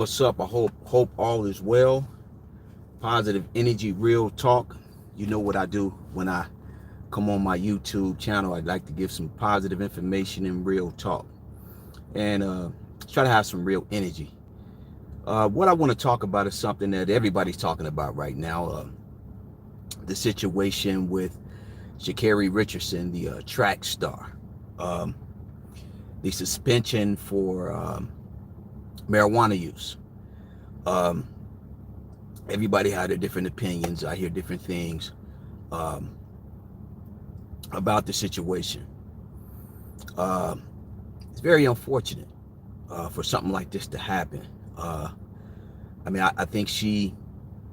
What's up? I hope all is well. Positive energy, real talk. You know what I do when I come on my YouTube channel. I'd like to give some positive information and real talk, and try to have some real energy. What I want to talk about is something that everybody's talking about right now. The situation with Sha Carri Richardson, the track star. Um, the suspension for marijuana use. Um, Everybody had their different opinions. I hear different things um, about the situation. Uh, it's very unfortunate for something like this to happen. Uh, I think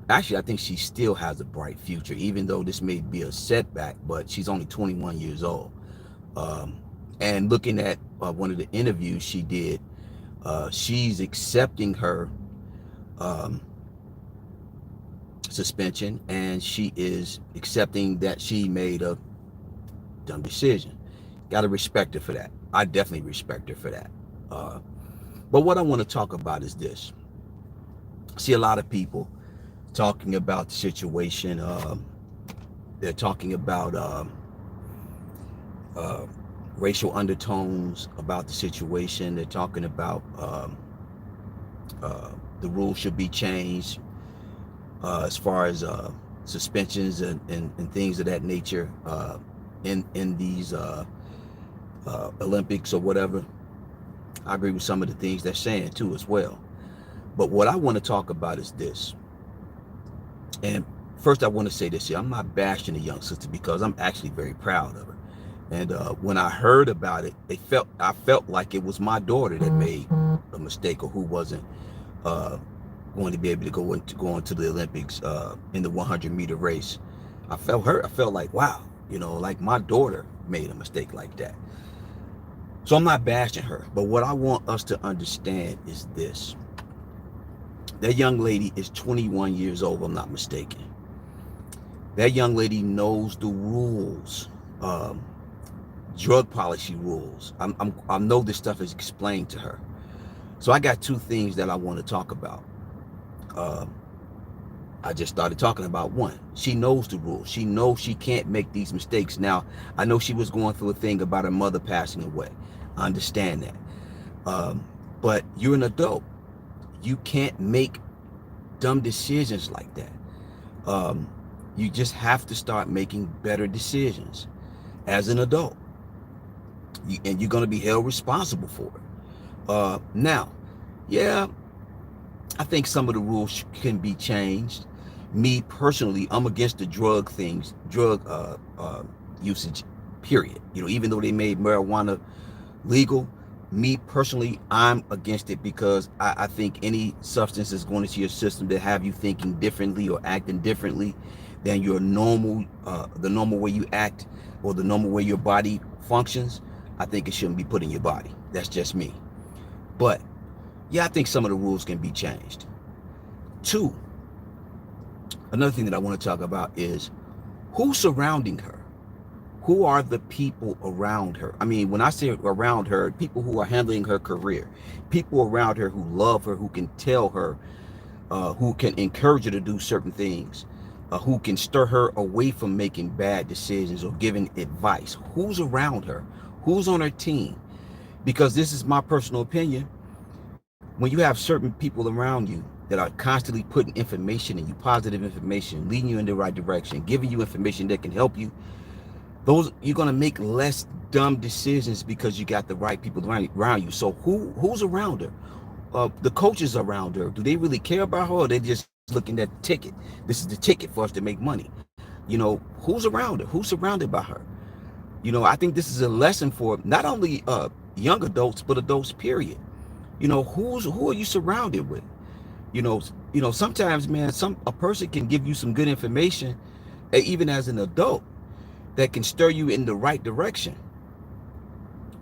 I think she still has a bright future, even though this may be a setback, but she's only 21 years old. Um, and looking at one of the interviews she did, she's accepting her um, suspension, and she is accepting that she made a dumb decision. Got to respect her for that. I definitely respect her for that. Uh, but what I want to talk about is this. I see a lot of people talking about the situation. They're talking about uh, racial undertones about the situation. They're talking about the rules should be changed as far as suspensions and things of that nature in these Olympics or whatever. I agree with some of the things they're saying too as well. But what I want to talk about is this. And first, I want to say this here. I'm not bashing the young sister because I'm actually very proud of her. And when I heard about it, I felt like it was my daughter that made a mistake, or who wasn't uh, going to be able to go into the Olympics in the 100-meter race. I felt hurt. I felt like, wow, like my daughter made a mistake like that. So I'm not bashing her, but what I want us to understand is this. That young lady is 21 years old, if I'm not mistaken. That young lady knows the rules, drug policy rules. I know this stuff is explained to her. So I got two things that I want to talk about. I just started talking about one. She knows the rules. She knows she can't make these mistakes. Now, I know she was going through a thing about her mother passing away. I understand that. But you're an adult. You can't make dumb decisions like that. You just have to start making better decisions as an adult. And you're going to be held responsible for it. Now, yeah, I think some of the rules can be changed. Me personally, I'm against the drug usage, period. Even though they made marijuana legal, me personally, I'm against it because I think any substance is going into your system to have you thinking differently or acting differently than your normal, the normal way you act or the normal way your body functions. I think it shouldn't be put in your body. That's just me. But yeah, I think some of the rules can be changed. Two, another thing that I want to talk about is who's surrounding her. Who are the people around her? I mean, when I say around her, people who are handling her career, people around her who love her, who can tell her, who can encourage her to do certain things, who can stir her away from making bad decisions or giving advice. Who's around her? Who's on her team? Because this is my personal opinion. When you have certain people around you that are constantly putting information in you, positive information, leading you in the right direction, giving you information that can help you, you're going to make less dumb decisions because you got the right people around you. So who's around her? The coaches around her, do they really care about her, or they just looking at the ticket? This is the ticket for us to make money. Who's around her? Who's surrounded by her? I think this is a lesson for not only young adults, but adults, period. Who are you surrounded with? Sometimes, man, a person can give you some good information, even as an adult, that can stir you in the right direction.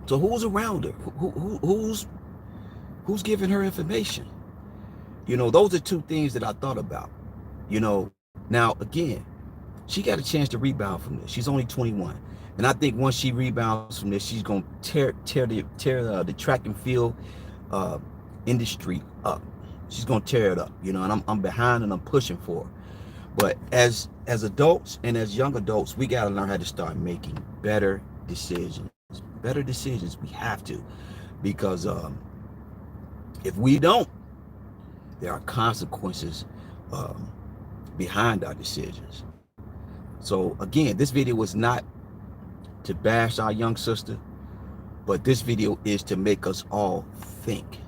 So who's around her? Who's giving her information? Those are two things that I thought about. Now again, she got a chance to rebound from this. She's only 21, and I think once she rebounds from this, she's gonna tear the track and field industry up. She's gonna tear it up, you know, and I'm behind and I'm pushing for her. But as adults and as young adults, we gotta learn how to start making better decisions. Better decisions. We have to, because if we don't, there are consequences um, behind our decisions. So again, this video was not to bash our young sister, but this video is to make us all think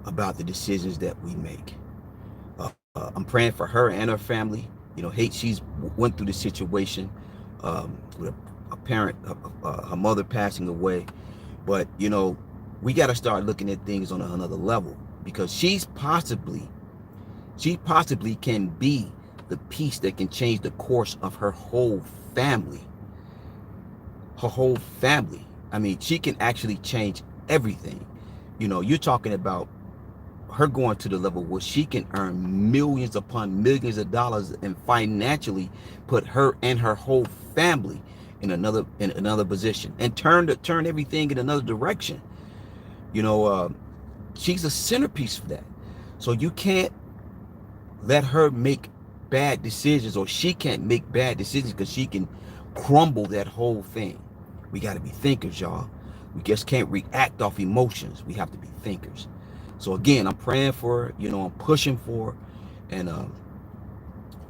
about the decisions that we make. I'm praying for her and her family. You know, she's went through the situation with a parent, her mother passing away. But, you know, we got to start looking at things on another level, because she possibly can be the piece that can change the course of her whole family. Her whole family. I mean, she can actually change everything. You know, you're talking about her going to the level where she can earn millions upon millions of dollars and financially put her and her whole family in another position, and turn everything in another direction. You know, she's a centerpiece for that. So you can't let her make bad decisions, or she can't make bad decisions, because she can crumble that whole thing. We got to be thinkers, y'all. We just can't react off emotions. We have to be thinkers. So again, I'm praying for her, you know, I'm pushing for her, and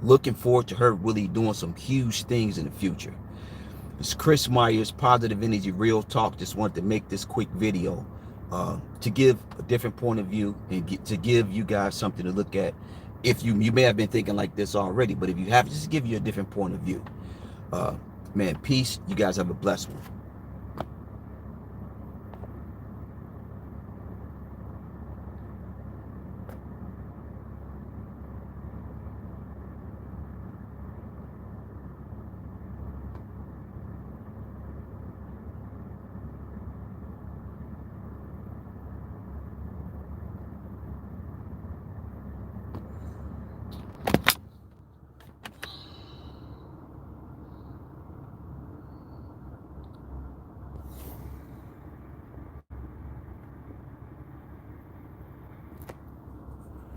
looking forward to her really doing some huge things in the future. It's Chris Myers, Positive Energy Real Talk. Just wanted to make this quick video to give a different point of view, and to give you guys something to look at. If you may have been thinking like this already, but if you haven't, just give you a different point of view. Man, peace. You guys have a blessed one.